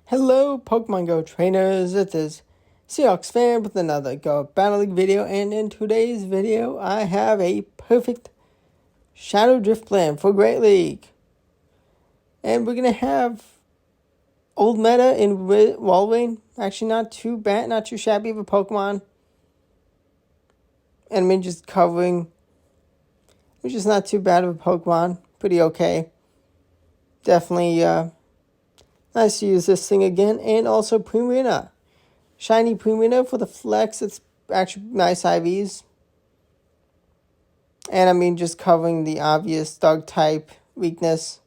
Hello, Pokemon Go trainers. It is Seahawks fan with another Go Battle League video, and in today's video, I have a perfect Shadow Drifblim for Great League. And we're gonna have old meta in Walrein. Actually, not too bad, not too shabby of a Pokemon. And I mean, just covering, which is not too bad of a Pokemon. Pretty okay. Definitely, nice to use this thing again. And also Primarina. Shiny Primarina for the flex. It's actually nice IVs. And I mean, just covering the obvious Dark type weakness.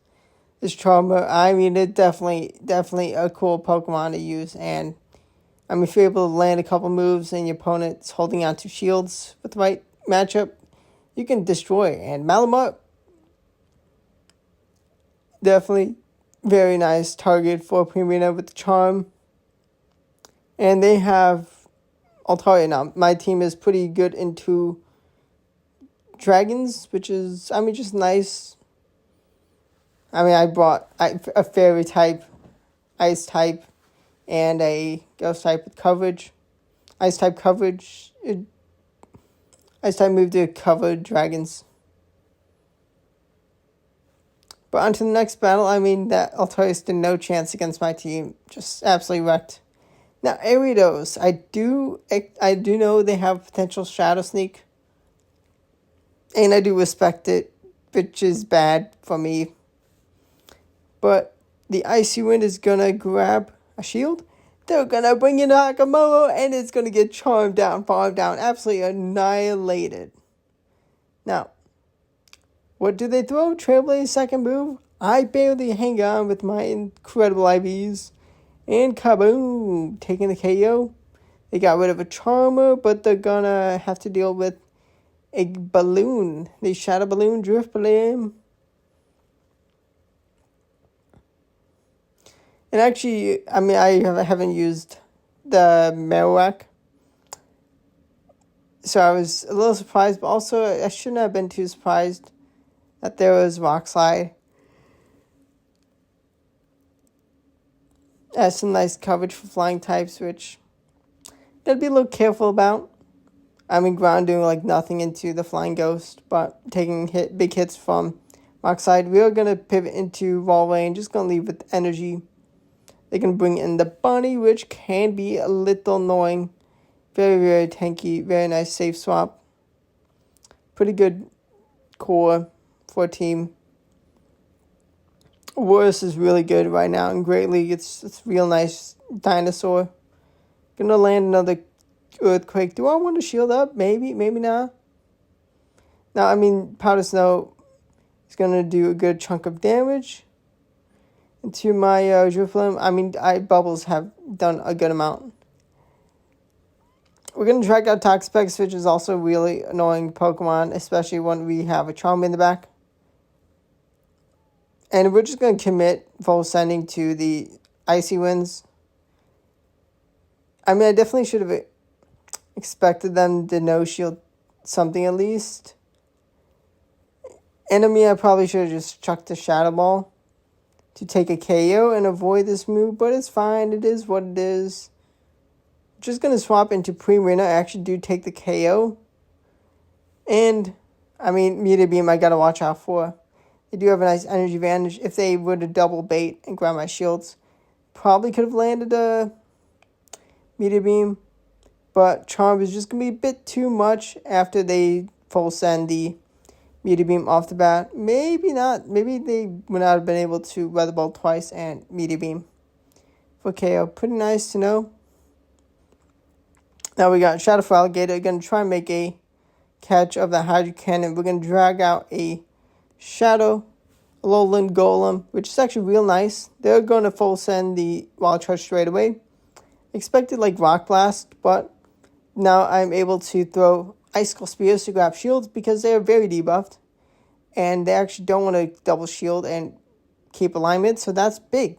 This Charmer, I mean, it definitely a cool Pokemon to use. And I mean, if you're able to land a couple moves and your opponent's holding on to shields with the right matchup, you can destroy. And Malamar, definitely very nice target for Primarina with the Charm. And they have Altaria now. My team is pretty good into dragons, which is, I mean, just nice. I mean, I brought a fairy type, ice type, and a ghost type with coverage. Ice type coverage. Ice type move to cover dragons. But on to the next battle. I mean, that Altaria stood no chance against my team. Just absolutely wrecked. Now, Ariados, I do know they have potential Shadow Sneak. And I do respect it, which is bad for me. But the Icy Wind is going to grab a shield. They're going to bring in Hakamoto, and it's going to get charmed down, farmed down, absolutely annihilated. Now, what do they throw? Trailblaze second move. I barely hang on with my incredible IVs. And kaboom! Taking the KO. They got rid of a Charmer, but they're going to have to deal with a balloon. The Shadow Balloon Drifblim. And actually, I mean, I haven't used the Marowak. So I was a little surprised, but also I shouldn't have been too surprised that there was Rock Slide. Has some nice coverage for flying types, which gotta be a little careful about. I mean, ground doing like nothing into the Flying Ghost, but taking big hits from Rock Slide. We are gonna pivot into Walrein, just gonna leave with energy. They can bring in the Bunny, which can be a little annoying. Very, very tanky. Very nice safe swap. Pretty good core for a team. Worse is really good right now in Great League. It's real nice dinosaur. Gonna land another Earthquake. Do I want to shield up? Maybe, maybe not. Now, I mean, Powder Snow is gonna do a good chunk of damage into my Drifblim. I mean, Bubbles have done a good amount. We're going to track out Toxapex, which is also really annoying Pokemon, especially when we have a Charm in the back. And we're just going to commit full sending to the Icy Winds. I mean, I definitely should have expected them to no-shield something at least. And I mean, I probably should have just chucked a Shadow Ball to take a KO and avoid this move, but it's fine. It is what it is. Just going to swap into Primarina. I actually do take the KO. And, I mean, Meteor Beam I got to watch out for. They do have a nice energy advantage. If they were to double bait and grab my shields, probably could have landed a Meteor Beam. But Charm is just going to be a bit too much after they full send the Meteor Beam off the bat. Maybe not. Maybe they would not have been able to Weather Ball twice and Meteor Beam for KO. Pretty nice to know. Now we got Shadow for Alligator. Going to try and make a catch of the Hydro Cannon. We're going to drag out a Shadow Alolan Golem, which is actually real nice. They're going to full send the Wild Charge straight away. Expected like Rock Blast, but now I'm able to throw Icicle Spears to grab shields because they are very debuffed. And they actually don't want to double shield and keep alignment, so that's big.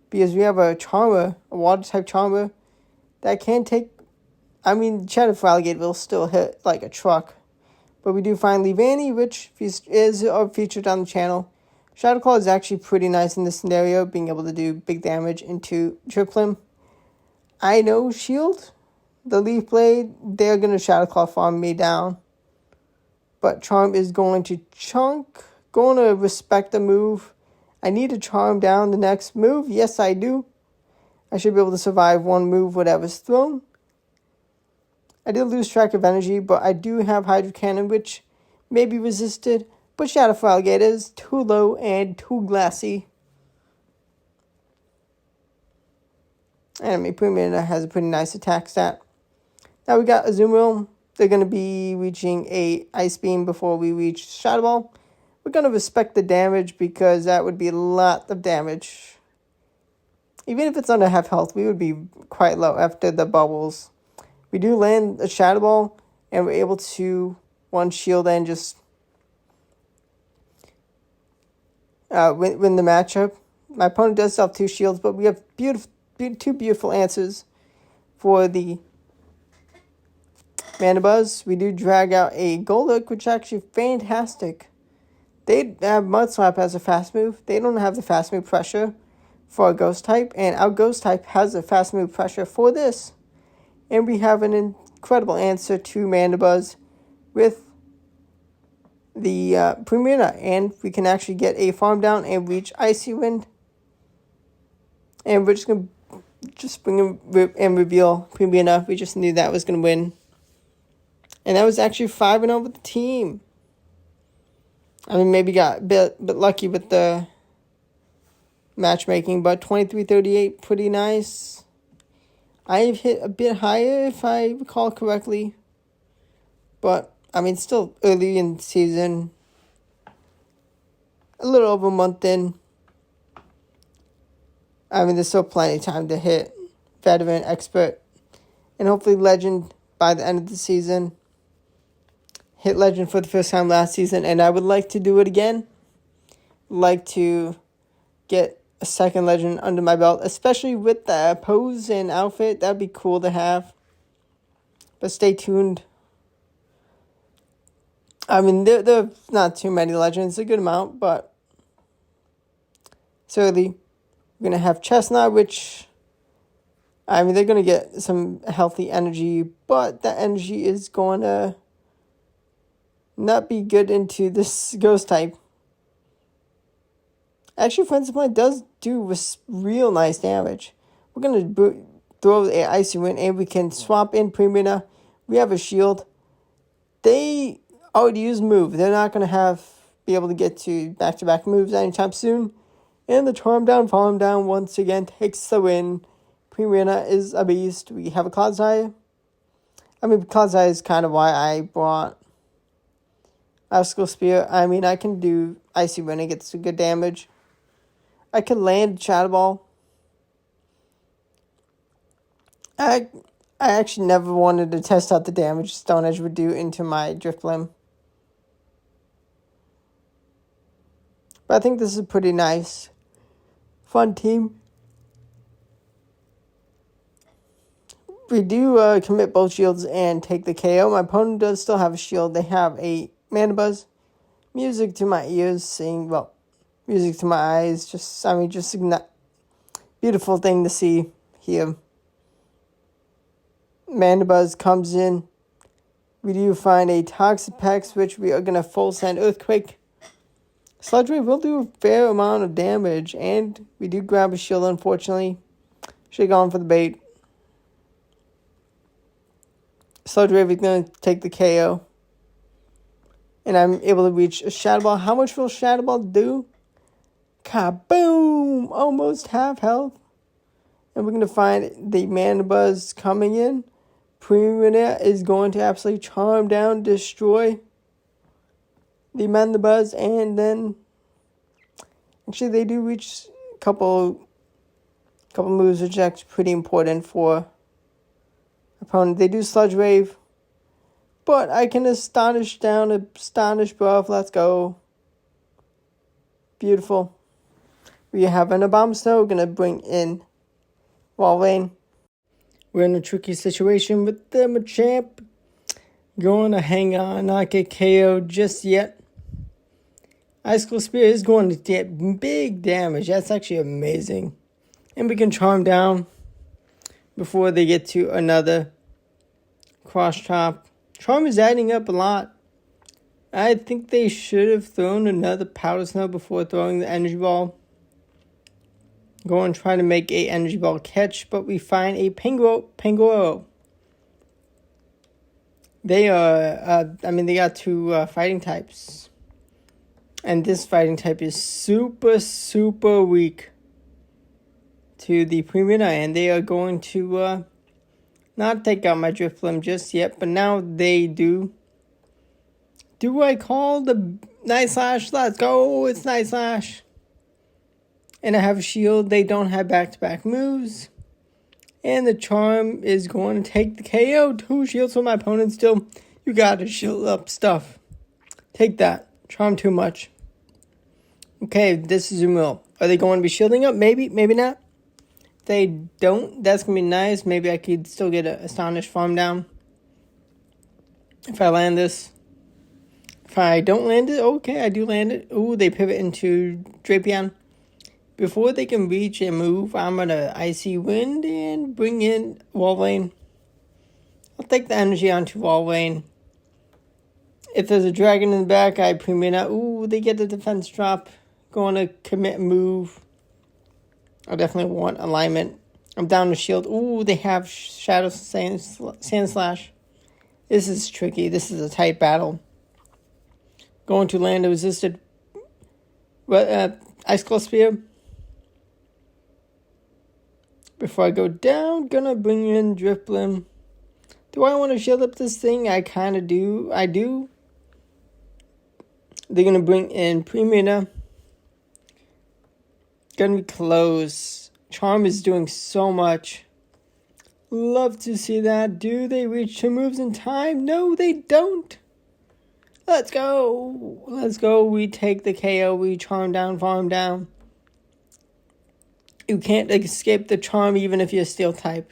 Because we have a Charmer, a Water type Charmer, that can take, I mean, Shadow for Alligator will still hit like a truck. But we do find Leavanny, which is featured on the channel. Shadow Claw is actually pretty nice in this scenario, being able to do big damage into Drifblim. I know Shield, the Leaf Blade, they're going to Shadow Claw farm me down. But Charm is going to chunk, going to respect the move. I need to Charm down the next move. Yes, I do. I should be able to survive one move, whatever's thrown. I did lose track of energy, but I do have Hydro Cannon, which may be resisted. But Shadow for Alligator is too low and too glassy. Enemy Premier has a pretty nice attack stat. Now we got Azumarill. They're going to be reaching a Ice Beam before we reach Shadow Ball. We're going to respect the damage because that would be a lot of damage. Even if it's under half health, we would be quite low after the bubbles. We do land a Shadow Ball, and we're able to one shield and just win the matchup. My opponent does still have 2 shields, but we have two beautiful answers for the Mandibuzz. We do drag out a Golduck, which is actually fantastic. They have Mud Slap as a fast move. They don't have the fast move pressure for a Ghost type, and our Ghost type has a fast move pressure for this. And we have an incredible answer to Mandibuzz with the Premierna, and we can actually get a farm down and reach Icy Wind. And we're just going to bring in and reveal Premierna. We just knew that was going to win. And that was actually 5-0 with the team. I mean, maybe got a bit lucky with the matchmaking, but 23-38, pretty nice. I've hit a bit higher, if I recall correctly. But, I mean, still early in the season. A little over a month in. I mean, there's still plenty of time to hit Veteran, Expert, and hopefully Legend by the end of the season. Hit Legend for the first time last season, and I would like to do it again. Like to get a second Legend under my belt, especially with the pose and outfit. That'd be cool to have. But stay tuned. I mean, there are not too many Legends, a good amount, but certainly we're going to have Chestnut, which, I mean, they're going to get some healthy energy, but that energy is going to not be good into this Ghost type. Actually, Friends of Mine does do real nice damage. We're going to throw the Icy Wind, and we can swap in Premierna. We have a shield. They already use move. They're not going to be able to get to back-to-back moves anytime soon. And the Charm Down, Farm Down once again takes the win. Premierna is a beast. We have a Clodsire. I mean, Clodsire is kind of why I brought Icicle Spear. I mean, I can do Icy Wind. It gets good damage. I can land Shadow Ball. I actually never wanted to test out the damage Stone Edge would do into my Drifblim. But I think this is a pretty nice, fun team. We do commit both shields and take the KO. My opponent does still have a shield. They have a Mandibuzz. Music to my ears, music to my eyes. Just a beautiful thing to see here. Mandibuzz comes in. We do find a Toxapex, which we are going to full send Earthquake. Sludge Wave will do a fair amount of damage, and we do grab a shield, unfortunately. Should have gone for the bait. Sludge Wave is going to take the KO. And I'm able to reach a Shadow Ball. How much will Shadow Ball do? Kaboom! Almost half health. And we're going to find the Mandibuzz coming in. Premierna is going to absolutely charm down, destroy the Mandibuzz, and then actually they do reach a couple moves, which is actually pretty important for opponent. They do Sludge Wave, but I can Astonish buff. Let's go. Beautiful. We have an Abomasnow. Gonna bring in Walrein. We're in a tricky situation with the Machamp. Going to hang on, not get KO'd just yet. Icicle Spear is going to get big damage. That's actually amazing. And we can charm down before they get to another cross chop. Charm is adding up a lot. I think they should have thrown another Powder Snow before throwing the Energy Ball. Go and try to make a Energy Ball catch, but we find a Pangoro. They are, they got two fighting types. And this fighting type is super, super weak to the Premium, and they are going to not take out my Drifblim just yet, but now they do. Do I call the Night Slash? Let's go, it's Night Slash. And I have a shield. They don't have back-to-back moves. And the charm is going to take the KO. 2 shields for my opponent still. You gotta shield up stuff. Take that. Charm too much. Okay, this is Umil. Are they going to be shielding up? Maybe, maybe not. If they don't, that's going to be nice. Maybe I could still get an Astonished farm down. If I land this. If I don't land it, okay, I do land it. Ooh, they pivot into Drapion. Before they can reach and move, I'm going to Icy Wind and bring in Walrein. I'll take the energy onto Walrein. If there's a dragon in the back, I premium out. Ooh, they get the defense drop. Going to commit move. I definitely want alignment. I'm down to shield. Ooh, they have Shadow Sand Slash. This is tricky. This is a tight battle. Going to land a resisted Icicle Spear. Before I go down, gonna bring in Drifblim. Do I want to shield up this thing? I kind of do. I do. They're gonna bring in Premium. Gonna be close. Charm is doing so much. Love to see that. Do they reach 2 moves in time? No, they don't. Let's go. Let's go. We take the KO. We charm down, farm down. You can't escape the charm even if you're steel type.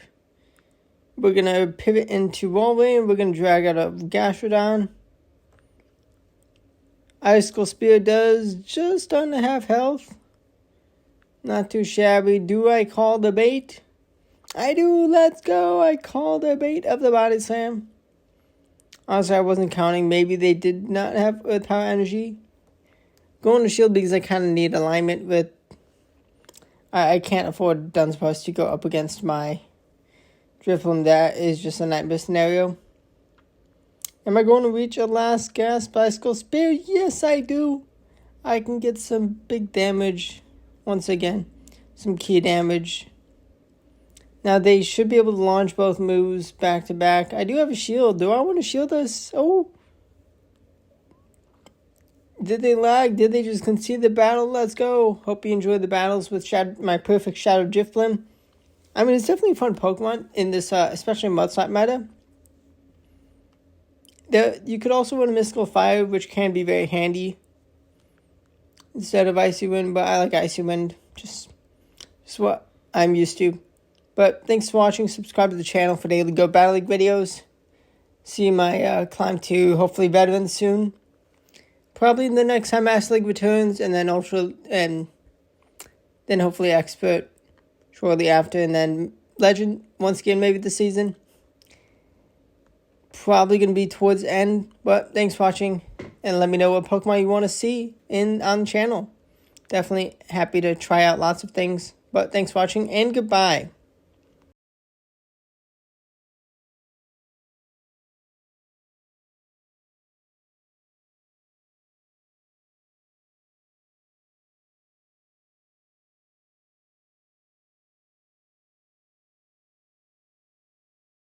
We're going to pivot into Walrein. We're going to drag out a Gastrodon. Icicle Spear does just under half health. Not too shabby. Do I call the bait? I do. Let's go. I call the bait of the Body Slam. Honestly, I wasn't counting. Maybe they did not have Earth Power Energy. Going to shield because I kind of need alignment with... I can't afford Dunsparce to go up against my Drifblim. That is just a nightmare scenario. Am I going to reach a last gasp Icicle Spear? Yes, I do. I can get some big damage. Once again, some key damage. Now, they should be able to launch both moves back to back. I do have a shield. Do I want to shield us? Oh. Did they lag? Did they just concede the battle? Let's go. Hope you enjoyed the battles with my perfect Shadow Drifblim. I mean, it's definitely a fun Pokemon in this, especially Mudslap meta. You could also run a Mystical Fire, which can be very handy instead of Icy Wind, but I like Icy Wind. Just what I'm used to. But thanks for watching. Subscribe to the channel for daily Go Battle League videos. See my climb to hopefully Veteran soon. Probably the next time Master League returns, and then Ultra, and then hopefully Expert shortly after, and then Legend once again maybe this season. Probably going to be towards the end, but thanks for watching, and let me know what Pokemon you want to see on the channel. Definitely happy to try out lots of things, but thanks for watching, and goodbye.